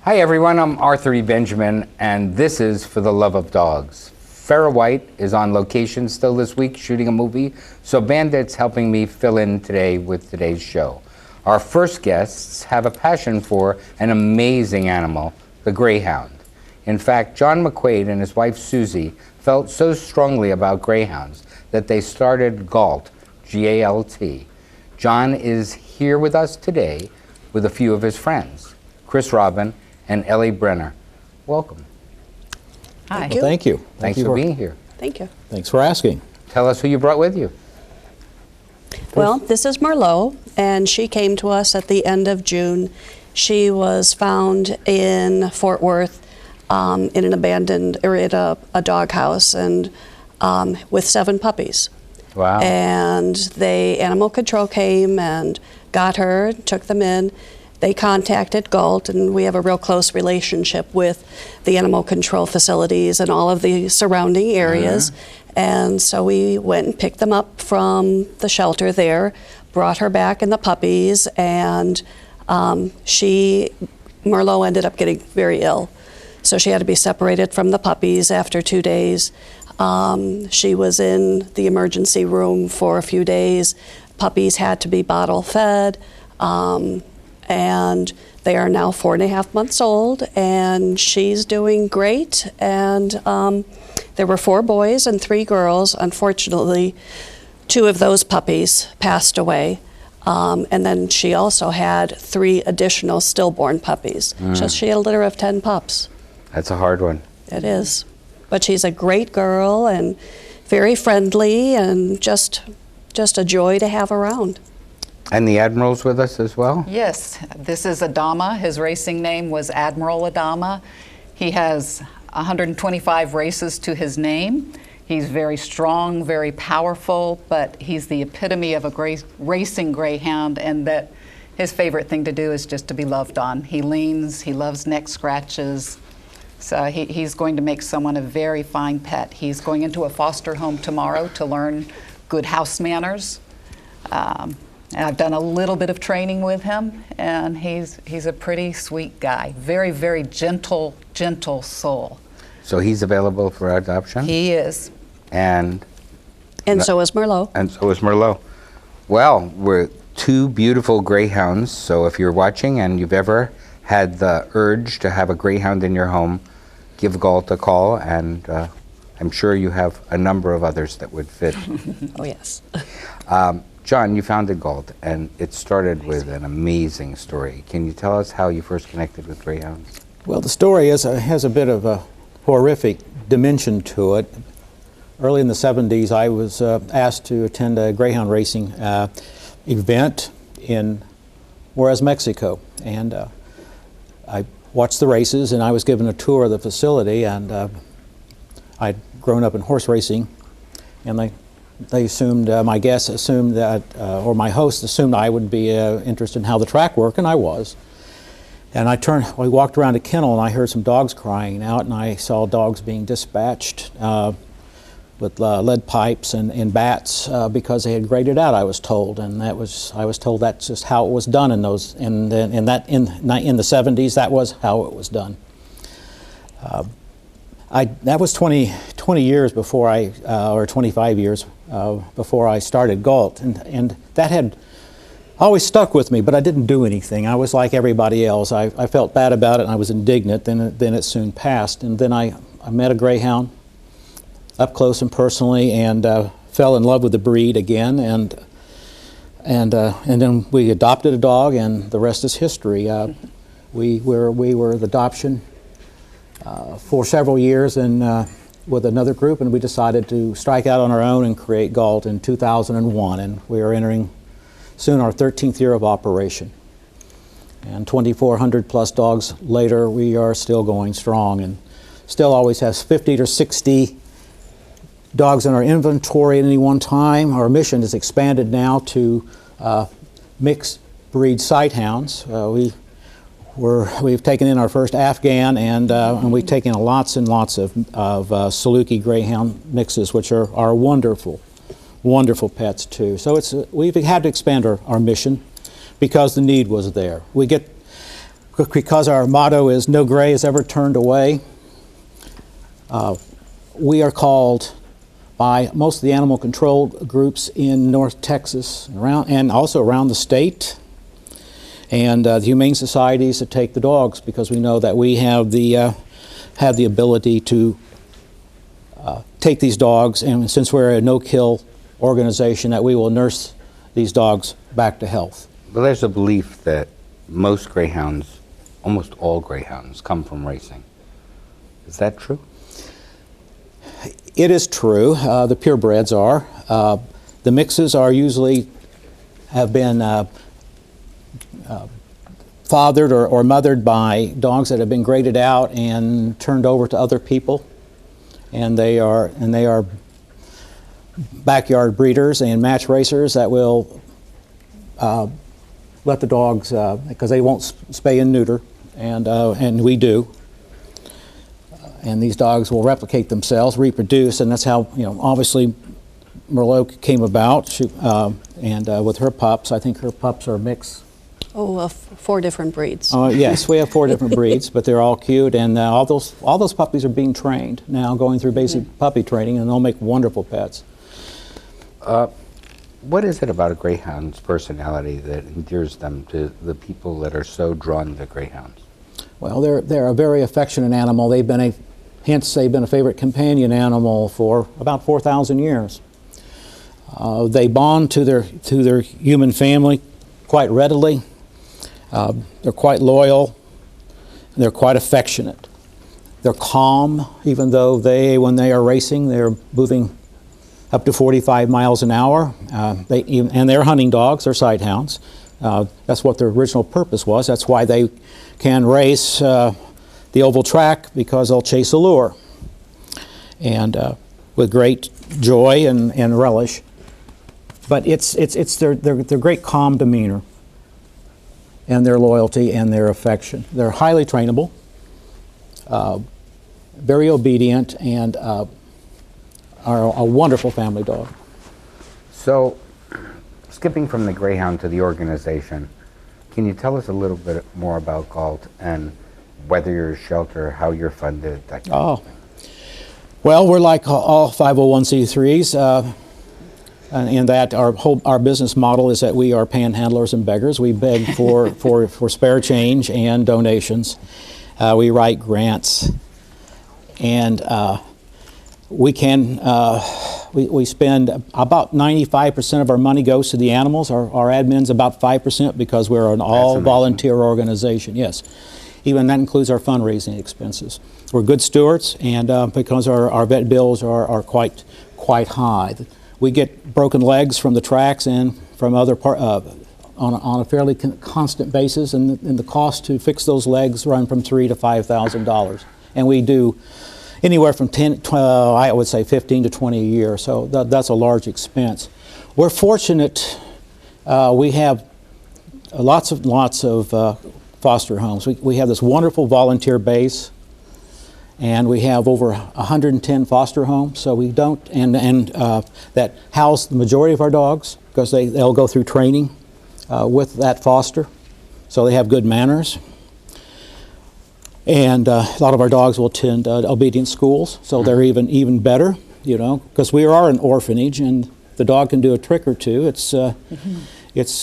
Hi everyone, I'm Arthur E. Benjamin, and this is For the Love of Dogs. Farrah White is on location still this week shooting a movie, so Bandit's helping me fill in today with today's show. Our first guests have a passion for an amazing animal, the greyhound. In fact, John McQuaid and his wife Susie felt so strongly about greyhounds that they started GALT, G-A-L-T. John is here with us today with a few of his friends, Chris Robin and Ellie Brenner. Welcome. Hi. Well, thank you. Thanks for being here. Thank you. Thanks for asking. Tell us who you brought with you. Well, this is Merlot, and she came to us at the end of June. She was found in Fort Worth in an abandoned, or in a dog house, and with 7 puppies. Wow. And animal control came and got her, took them in. They contacted GALT, and we have a real close relationship with the animal control facilities and all of the surrounding areas. And so we went and picked them up from the shelter there, brought her back and the puppies, and Merlot ended up getting very ill. So she had to be separated from the puppies after 2 days. She was in the emergency room for a few days. Puppies had to be bottle fed. And they are now 4.5 months old, and she's doing great. And there were 4 boys and 3 girls. Unfortunately, 2 of those puppies passed away. And then she also had 3 additional stillborn puppies. So she had a litter of 10 pups. That's a hard one. It is. But she's a great girl and very friendly and just a joy to have around. And the Admiral's with us as well? Yes, this is Adama. His racing name was Admiral Adama. He has 125 races to his name. He's very strong, very powerful, but he's the epitome of a racing greyhound, and that his favorite thing to do is just to be loved on. He leans, he loves neck scratches. So he's going to make someone a very fine pet. He's going into a foster home tomorrow to learn good house manners. And I've done a little bit of training with him, and he's a pretty sweet guy. Very, very gentle soul. So he's available for adoption? He is. And so is Merlot. And so is Merlot. Well, we're 2 beautiful greyhounds, so if you're watching and you've ever had the urge to have a greyhound in your home, give GALT a call, and I'm sure you have a number of others that would fit. Oh, yes. John, you founded GALT, and it started with an amazing story. Can you tell us how you first connected with greyhounds? Well, the story has a bit of a horrific dimension to it. Early in the 70s, I was asked to attend a greyhound racing event in Juarez, Mexico. And I watched the races, and I was given a tour of the facility, and I'd grown up in horse racing, and they assumed, my guests assumed that, or my host assumed I would be interested in how the track worked, and I was. And I walked around a kennel, and I heard some dogs crying out, and I saw dogs being dispatched with lead pipes and bats because they had graded out, I was told, and I was told that's just how it was done in the 70s. That was how it was done. That was 20 years before or 25 years before I started GALT, and that had always stuck with me, but I didn't do anything. I was like everybody else. I felt bad about it, and I was indignant, then it soon passed. And then I met a greyhound up close and personally, and fell in love with the breed again, and then we adopted a dog, and the rest is history. We were the adoption for several years, and with another group, and we decided to strike out on our own and create GALT in 2001, and we are entering soon our 13th year of operation. And 2,400 plus dogs later, we are still going strong, and still always has 50 to 60 dogs in our inventory at any one time. Our mission is expanded now to mixed breed sight hounds. We've taken in our first Afghan, and we've taken lots and lots of Saluki Greyhound mixes, which are wonderful, wonderful pets too. So we've had to expand our mission because the need was there. because our motto is "No gray is ever turned away," we are called by most of the animal control groups in North Texas and also around the state, and the humane societies that take the dogs, because we know that we have the ability to take these dogs, and since we're a no-kill organization, that we will nurse these dogs back to health. Well, there's a belief that most greyhounds, almost all greyhounds, come from racing. Is that true? It is true. The purebreds are. The mixes are usually have been fathered or mothered by dogs that have been graded out and turned over to other people, and they are backyard breeders and match racers that will let the dogs, because they won't spay and neuter, and we do. And these dogs will replicate themselves, reproduce, and that's how, obviously Merlot came about. And with her pups, I think her pups are mixed. Oh, 4 different breeds. Yes, we have 4 different breeds, but they're all cute, and all those puppies are being trained now, going through basic puppy training, and they'll make wonderful pets. What is it about a greyhound's personality that endears them to the people that are so drawn to greyhounds? Well, they're a very affectionate animal. Hence they've been a favorite companion animal for about 4,000 years. They bond to their human family quite readily. They're quite loyal. They're quite affectionate. They're calm, even though when they are racing, they're moving up to 45 miles an hour. And they're hunting dogs, they're sight hounds. That's what their original purpose was. That's why they can race the oval track, because they'll chase a lure, and with great joy and relish. But it's their great calm demeanor, and their loyalty and their affection. They're highly trainable, very obedient, and are a wonderful family dog. So, skipping from the greyhound to the organization, can you tell us a little bit more about GALT and whether you're a shelter, how you're funded, that kind of thing? Well, we're like all 501c3s, in that our business model is that we are panhandlers and beggars. We beg for spare change and donations. We write grants, and we spend about 95% of our money goes to the animals. Our admin's about 5%, because we're an all-volunteer organization. Yes. Even that includes our fundraising expenses. We're good stewards, and because our vet bills are quite high. We get broken legs from the tracks and from other on a fairly constant basis, and the cost to fix those legs run from $3,000 to $5,000. And we do anywhere from 12, I would say 15 to 20 a year, so that's a large expense. We're fortunate. We have lots of foster homes. We have this wonderful volunteer base, and we have over 110 foster homes. So we don't, that house the majority of our dogs, because they'll go through training with that foster, so they have good manners. And a lot of our dogs will attend obedience schools, so they're even better, because we are an orphanage, and the dog can do a trick or two. It's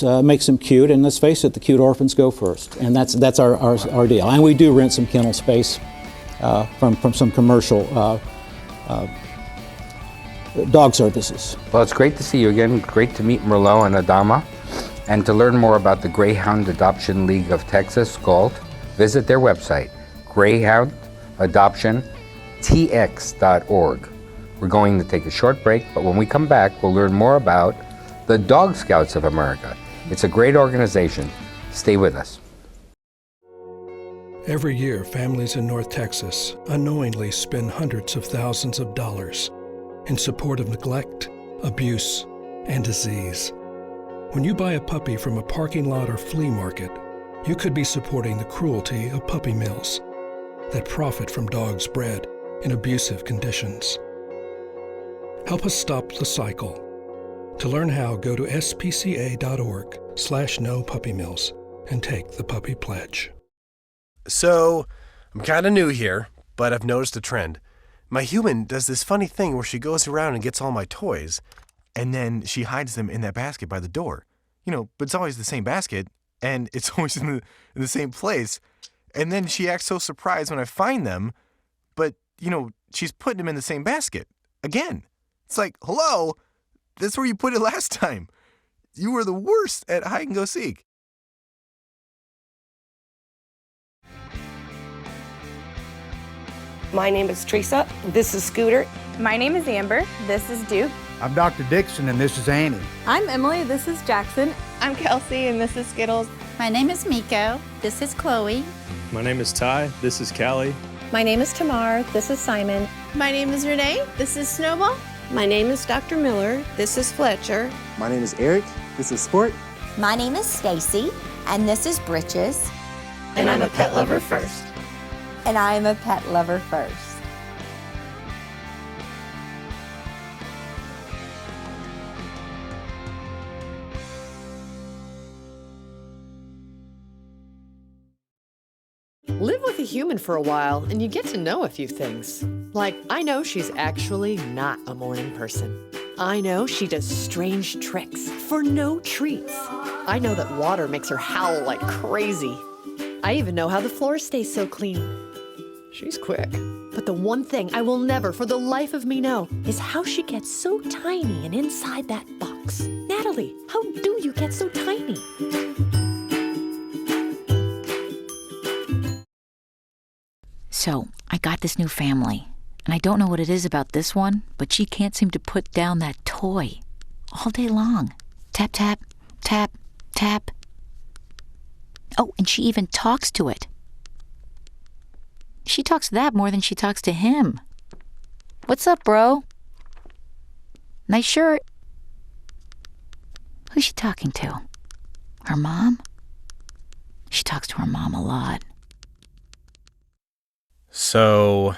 makes them cute, and let's face it, the cute orphans go first, and that's our deal. And we do rent some kennel space from some commercial dog services. Well, it's great to see you again. Great to meet Merlot and Adama. And to learn more about the Greyhound Adoption League of Texas, GALT, visit their website, greyhoundadoptiontx.org. We're going to take a short break, but when we come back, we'll learn more about the Dog Scouts of America. It's a great organization. Stay with us. Every year, families in North Texas unknowingly spend hundreds of thousands of dollars in support of neglect, abuse, and disease. When you buy a puppy from a parking lot or flea market, you could be supporting the cruelty of puppy mills that profit from dogs bred in abusive conditions. Help us stop the cycle. To learn how, go to spca.org/no puppy mills and take the puppy pledge. So, I'm kind of new here, but I've noticed a trend. My human does this funny thing where she goes around and gets all my toys, and then she hides them in that basket by the door. But it's always the same basket, and it's always in the same place. And then she acts so surprised when I find them, but, she's putting them in the same basket. Again. It's like, hello, that's where you put it last time. You were the worst at hide and go seek. My name is Teresa. This is Scooter. My name is Amber. This is Duke. I'm Dr. Dixon, and this is Annie. I'm Emily. This is Jackson. I'm Kelsey, and this is Skittles. My name is Miko. This is Chloe. My name is Ty. This is Callie. My name is Tamar. This is Simon. My name is Renee. This is Snowball. My name is Dr. Miller. This is Fletcher. My name is Eric. This is Sport. My name is Stacy, and this is Britches. And I'm a pet lover first. And I'm a pet lover first. Live with a human for a while and you get to know a few things. Like, I know she's actually not a morning person. I know she does strange tricks for no treats. I know that water makes her howl like crazy. I even know how the floor stays so clean. She's quick. But the one thing I will never for the life of me know is how she gets so tiny and inside that box. Natalie, how do you get so tiny? So, I got this new family, and I don't know what it is about this one, but she can't seem to put down that toy all day long. Tap, tap, tap, tap. Oh, and she even talks to it. She talks to that more than she talks to him. What's up, bro? Nice shirt. Who's she talking to? Her mom? She talks to her mom a lot. So,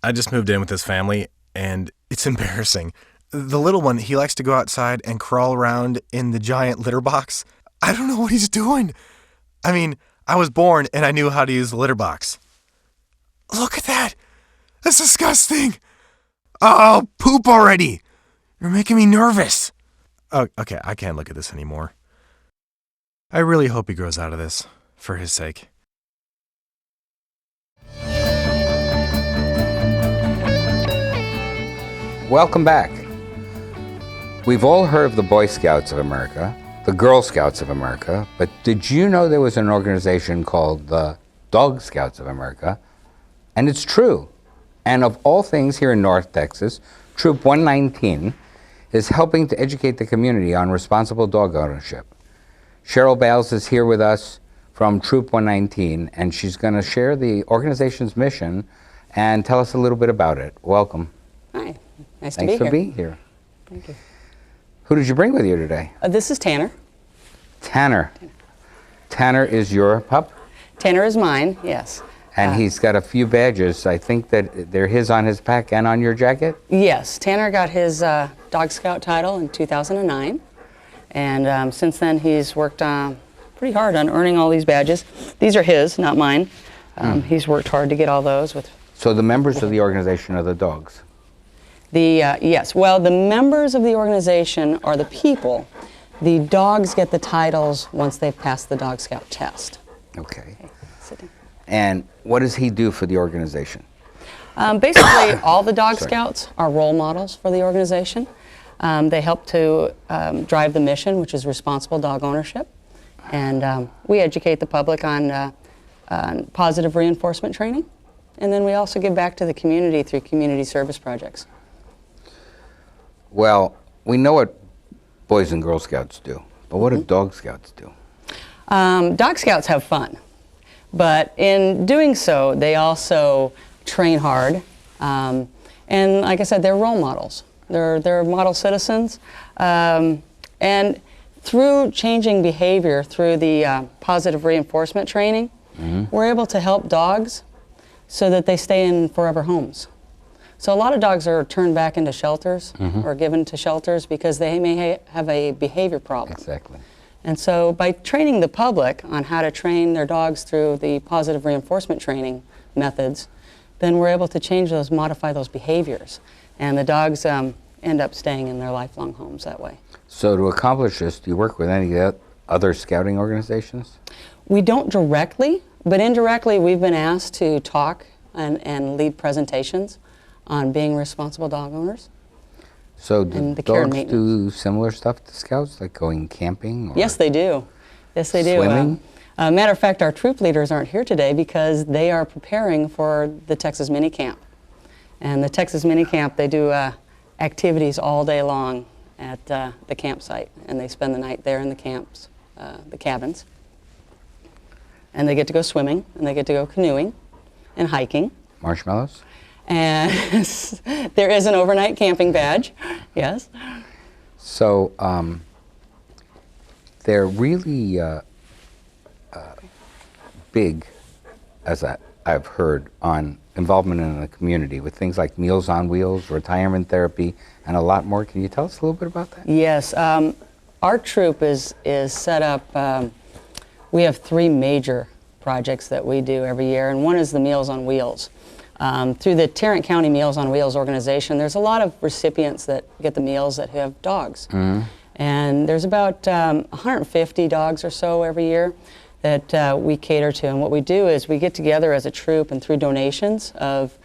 I just moved in with this family, and it's embarrassing. The little one, he likes to go outside and crawl around in the giant litter box. I don't know what he's doing. I mean, I was born and I knew how to use the litter box. Look at that! That's disgusting! Oh, poop already! You're making me nervous. Oh, okay, I can't look at this anymore. I really hope he grows out of this, for his sake. Welcome back. We've all heard of the Boy Scouts of America, the Girl Scouts of America, but did you know there was an organization called the Dog Scouts of America? And it's true. And of all things here in North Texas, Troop 119 is helping to educate the community on responsible dog ownership. Cheryl Bales is here with us from Troop 119, and she's going to share the organization's mission and tell us a little bit about it. Welcome. Hi. Nice to be here. Thanks for being here. Thank you. Who did you bring with you today? This is Tanner. Tanner. Tanner is your pup? Tanner is mine, yes. And he's got a few badges. I think that they're his on his pack and on your jacket? Yes. Tanner got his Dog Scout title in 2009. And since then, he's worked pretty hard on earning all these badges. These are his, not mine. He's worked hard to get all those. So the members of the organization are the dogs? Yes, well, the members of the organization are the people. The dogs get the titles once they've passed the Dog Scout test. Okay. Sit down. And what does he do for the organization? Basically, all the Dog Scouts are role models for the organization. They help to drive the mission, which is responsible dog ownership. And we educate the public on positive reinforcement training. And then we also give back to the community through community service projects. Well, we know what Boys and Girl Scouts do, but what do Dog Scouts do? Dog Scouts have fun, but in doing so, they also train hard. And like I said, they're role models. They're model citizens. And through changing behavior, through the positive reinforcement training, we're able to help dogs so that they stay in forever homes. So a lot of dogs are turned back into shelters or given to shelters because they may have a behavior problem. Exactly. And so by training the public on how to train their dogs through the positive reinforcement training methods, then we're able to change those, modify those behaviors. And the dogs end up staying in their lifelong homes that way. So to accomplish this, do you work with any other scouting organizations? We don't directly, but indirectly we've been asked to talk and lead presentations on being responsible dog owners. So do the care and dogs do similar stuff to scouts, like going camping? Or yes, they do. Yes, they do. Swimming? Matter of fact, our troop leaders aren't here today because they are preparing for the Texas Mini Camp. And the Texas Mini Camp, they do activities all day long at the campsite, and they spend the night there in the camps, the cabins. And they get to go swimming, and they get to go canoeing and hiking. Marshmallows? And there is an overnight camping badge, yes. So they're really big, as I've heard, on involvement in the community with things like Meals on Wheels, retirement therapy, and a lot more. Can you tell us a little bit about that? Yes. Our troop is set up, we have 3 major projects that we do every year, and one is the Meals on Wheels. Through the Tarrant County Meals on Wheels organization, there's a lot of recipients that get the meals that have dogs. Mm-hmm. And there's about 150 dogs or so every year that we cater to. And what we do is we get together as a troop, and through donations of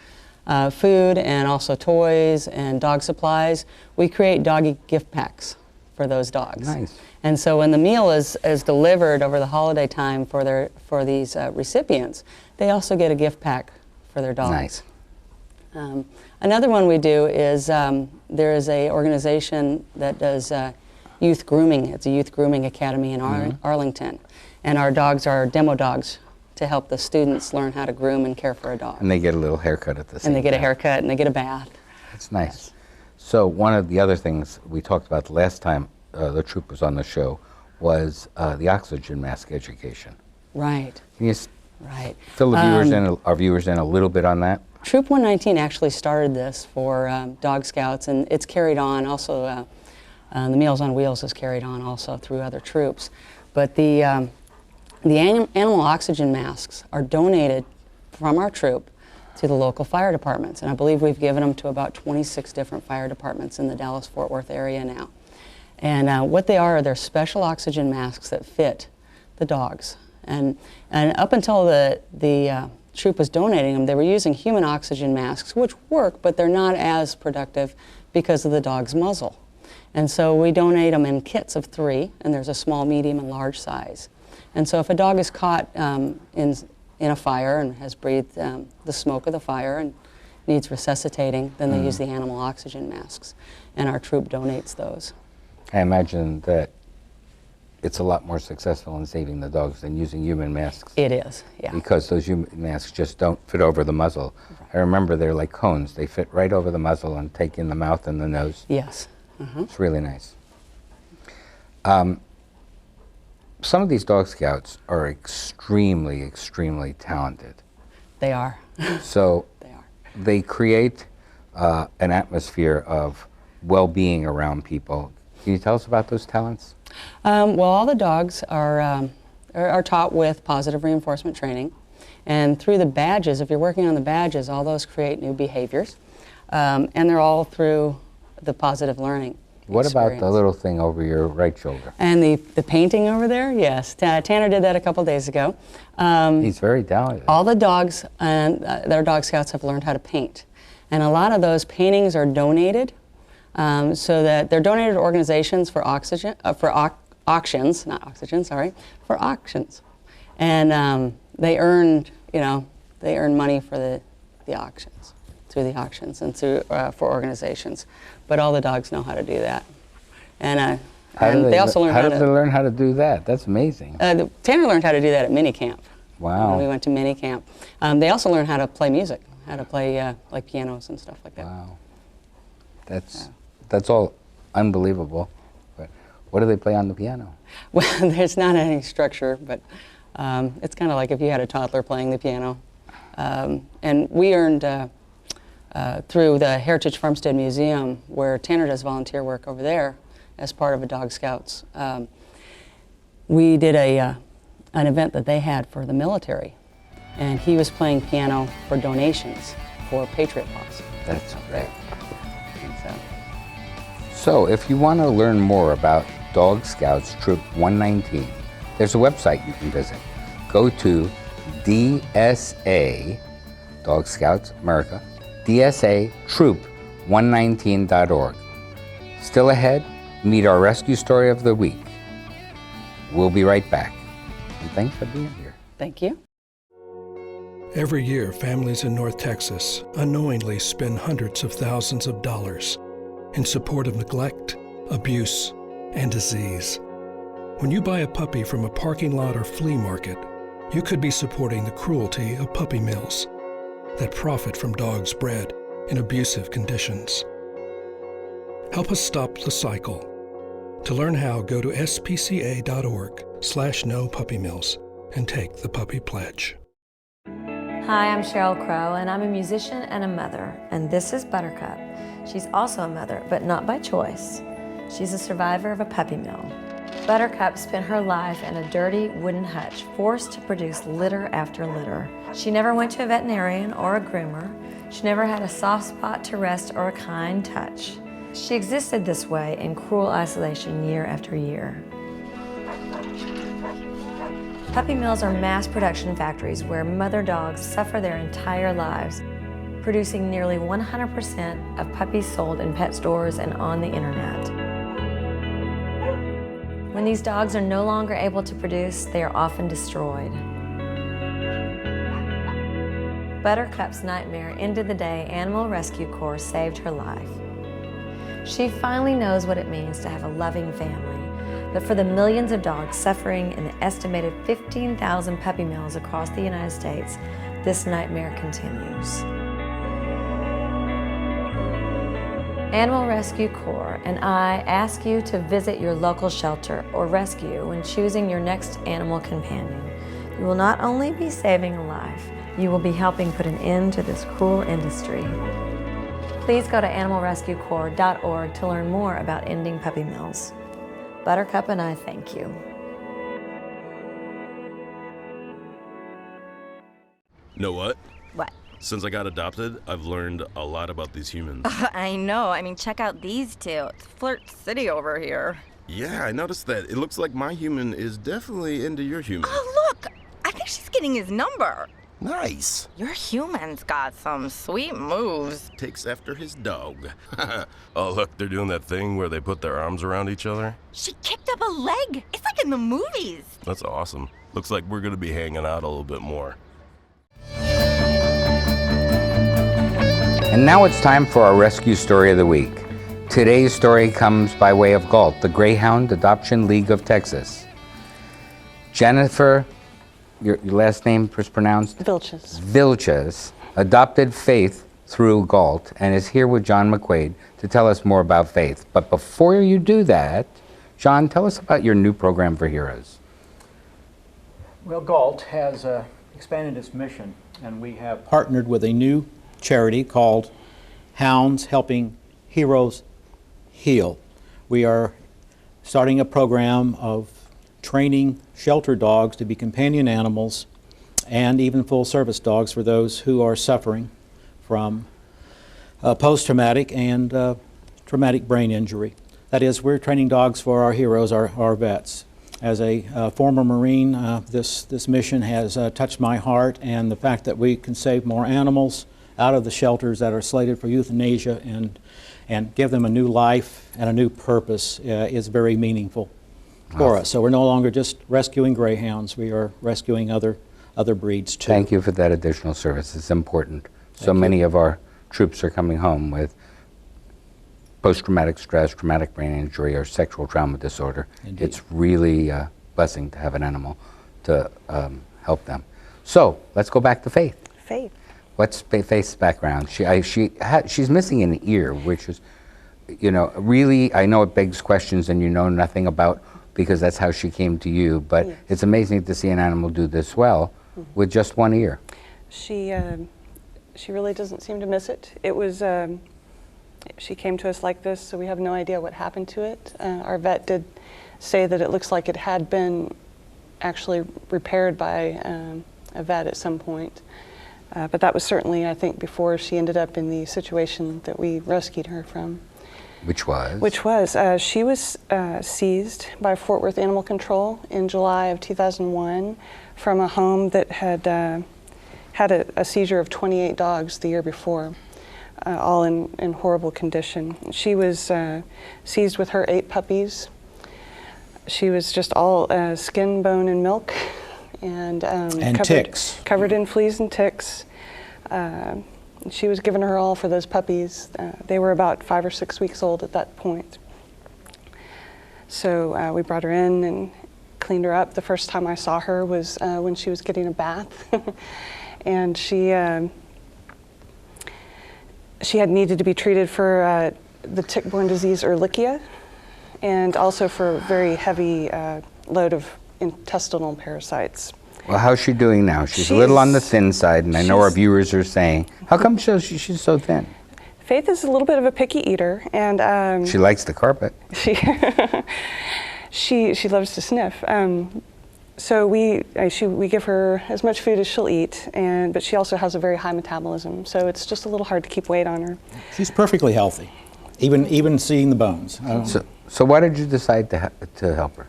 food and also toys and dog supplies, we create doggy gift packs for those dogs. Nice. And so when the meal is delivered over the holiday time for these recipients, they also get a gift pack for their dogs. Nice. Another one we do is there is a organization that does youth grooming. It's a youth grooming academy in Arlington. And our dogs are demo dogs to help the students learn how to groom and care for a dog. And they get a little haircut at the same time. And they get a haircut and they get a bath. That's nice. So one of the other things we talked about the last time the troop was on the show was the oxygen mask education. Right. Can you Right. fill the viewers our viewers in a little bit on that? Troop 119 actually started this for Dog Scouts, and it's carried on also. The Meals on Wheels is carried on also through other troops. But the animal oxygen masks are donated from our troop to the local fire departments, and I believe we've given them to about 26 different fire departments in the Dallas-Fort Worth area now. And what they are, they're special oxygen masks that fit the dogs. And up until the troop was donating them, they were using human oxygen masks, which work, but they're not as productive because of the dog's muzzle. And so we donate them in kits of 3, and there's a small, medium, and large size. And so if a dog is caught in a fire and has breathed the smoke of the fire and needs resuscitating, then they use the animal oxygen masks, and our troop donates those. I imagine that it's a lot more successful in saving the dogs than using human masks. It is, yeah. Because those human masks just don't fit over the muzzle. I remember they're like cones. They fit right over the muzzle and take in the mouth and the nose. Yes. It's really nice. Some of these Dog Scouts are extremely, extremely talented. They are. So they create an atmosphere of well-being around people. Can you tell us about those talents? Well, all the dogs are taught with positive reinforcement training. And through the badges, if you're working on the badges, all those create new behaviors. And they're all through the positive learning What about experience. the little thing over your right shoulder? And the painting over there, yes. Tanner did that a couple days ago. He's very talented. All the dogs and their Dog Scouts have learned how to paint. And a lot of those paintings are donated so that they're donated to organizations for auctions, not oxygen, sorry, for auctions. And they earn, they earn money for the auctions, through the auctions and through for organizations. But all the dogs know how to do that. And they also learn how to... How did they learn how to do that? That's amazing. Tanner learned how to do that at mini camp. Wow. When we went to mini camp. They also learned how to play music, how to play like pianos and stuff like that. Wow. That's all unbelievable. But what do they play on the piano? Well, there's not any structure, but it's kind of like if you had a toddler playing the piano. And we earned, through the Heritage Farmstead Museum, where Tanner does volunteer work over there as part of a Dog Scouts, we did an event that they had for the military, and he was playing piano for donations for Patriot Paws. That's great. So, So, if you want to learn more about Dog Scouts Troop 119, there's a website you can visit. Go to DSA, Dog Scouts America, DSA Troop 119.org. Still ahead, meet our rescue story of the week. We'll be right back. And thanks for being here. thank you. Every year, families in North Texas unknowingly spend hundreds of thousands of dollars in support of neglect, abuse, and disease. When you buy a puppy from a parking lot or flea market, you could be supporting the cruelty of puppy mills that profit from dogs bred in abusive conditions. Help us stop the cycle. To learn how, go to spca.org/no-puppy-mills and take the puppy pledge. Hi, I'm Cheryl Crow, and I'm a musician and a mother, and this is Buttercup. She's also a mother, but not by choice. She's a survivor of a puppy mill. Buttercup spent her life in a dirty wooden hutch, forced to produce litter after litter. She never went to a veterinarian or a groomer. She never had a soft spot to rest or a kind touch. She existed this way in cruel isolation year after year. Puppy mills are mass production factories where mother dogs suffer their entire lives, producing nearly 100% of puppies sold in pet stores and on the internet. When these dogs are no longer able to produce, they are often destroyed. Buttercup's nightmare ended the day Animal Rescue Corps saved her life. She finally knows what it means to have a loving family. But for the millions of dogs suffering in the estimated 15,000 puppy mills across the United States, this nightmare continues. Animal Rescue Corps and I ask you to visit your local shelter or rescue when choosing your next animal companion. You will not only be saving a life, you will be helping put an end to this cruel industry. Please go to animalrescuecorps.org to learn more about ending puppy mills. Buttercup and I thank you. Know what? What? Since I got adopted, I've learned a lot about these humans. I know. I mean, check out these two. It's Flirt City over here. Yeah, I noticed that. It looks like my human is definitely into your human. Oh, look! I think she's getting his number. Nice. Your human's got some sweet moves. Takes after his dog. Oh, look, they're doing that thing where they put their arms around each other. She kicked up a leg. It's like in the movies. That's awesome. Looks like we're gonna be hanging out a little bit more. And now it's time for our rescue story of the week. Today's story comes by way of GALT, the Greyhound Adoption League of Texas. Jennifer, your last name is pronounced? Vilches adopted Faith through GALT and is here with John McQuaid to tell us more about Faith. But before you do that, John, tell us about your new program for heroes. Well, GALT has expanded its mission, and we have partnered with a new charity called Hounds Helping Heroes Heal. We are starting a program of training shelter dogs to be companion animals and even full-service dogs for those who are suffering from post-traumatic and traumatic brain injury. That is, we're training dogs for our heroes, our vets. As a former Marine, this mission has touched my heart, and the fact that we can save more animals out of the shelters that are slated for euthanasia and give them a new life and a new purpose is very meaningful for us. So we're no longer just rescuing greyhounds, we are rescuing other breeds too. Thank you for that additional service. It's important. So many of our troops are coming home with post-traumatic stress, traumatic brain injury, or sexual trauma disorder. Indeed. It's really a blessing to have an animal to help them. So let's go back to Faith. Faith. What's Faith's background? She's missing an ear, which is, really, I know it begs questions and you know nothing about, because that's how she came to you, but it's amazing to see an animal do this well with just one ear. She really doesn't seem to miss it. It was, she came to us like this, so we have no idea what happened to it. Our vet did say that it looks like it had been actually repaired by a vet at some point. But that was certainly, I think, before she ended up in the situation that we rescued her from. Which was? She was seized by Fort Worth Animal Control in July of 2001 from a home that had had a seizure of 28 dogs the year before, all in horrible condition. She was seized with her 8 puppies. She was just all skin, bone, and milk, and ticks. Covered in fleas and ticks. She was giving her all for those puppies. They were about 5 or 6 weeks old at that point. So we brought her in and cleaned her up. The first time I saw her was when she was getting a bath. And she had needed to be treated for the tick-borne disease Ehrlichia, and also for a very heavy load of intestinal parasites. Well, how's she doing now? She's a little on the thin side, and I know our viewers are saying, how come she's so thin? Faith is a little bit of a picky eater, and she likes the carpet. She loves to sniff. So we give her as much food as she'll eat, but she also has a very high metabolism, so it's just a little hard to keep weight on her. She's perfectly healthy, even seeing the bones. So why did you decide to help her?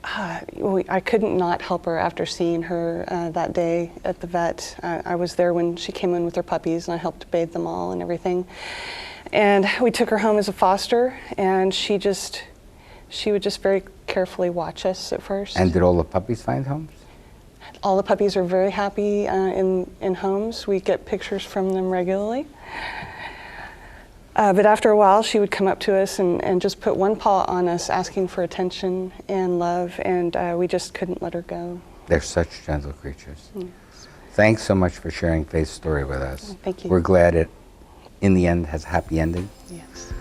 I couldn't not help her after seeing her that day at the vet. I was there when she came in with her puppies, and I helped bathe them all and everything. And we took her home as a foster, and she would just very carefully watch us at first. And did all the puppies find homes? All the puppies are very happy in homes. We get pictures from them regularly. But after a while, she would come up to us and just put one paw on us, asking for attention and love, and we just couldn't let her go. They're such gentle creatures. Yes. Thanks so much for sharing Faith's story with us. Thank you. We're glad it, in the end, has a happy ending. Yes.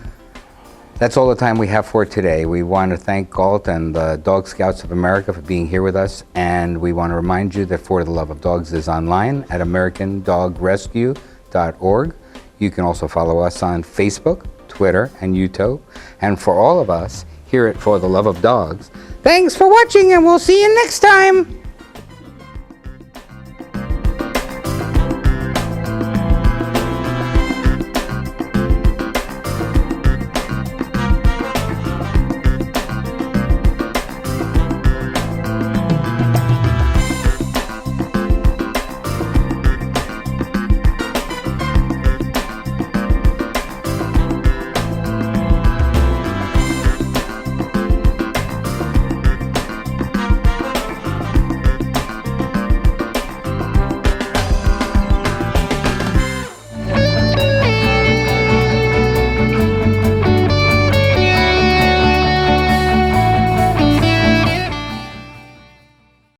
That's all the time we have for today. We want to thank Galt and the Dog Scouts of America for being here with us, and we want to remind you that For the Love of Dogs is online at AmericanDogRescue.org. You can also follow us on Facebook, Twitter, and YouTube. And for all of us here at For the Love of Dogs, thanks for watching, and we'll see you next time.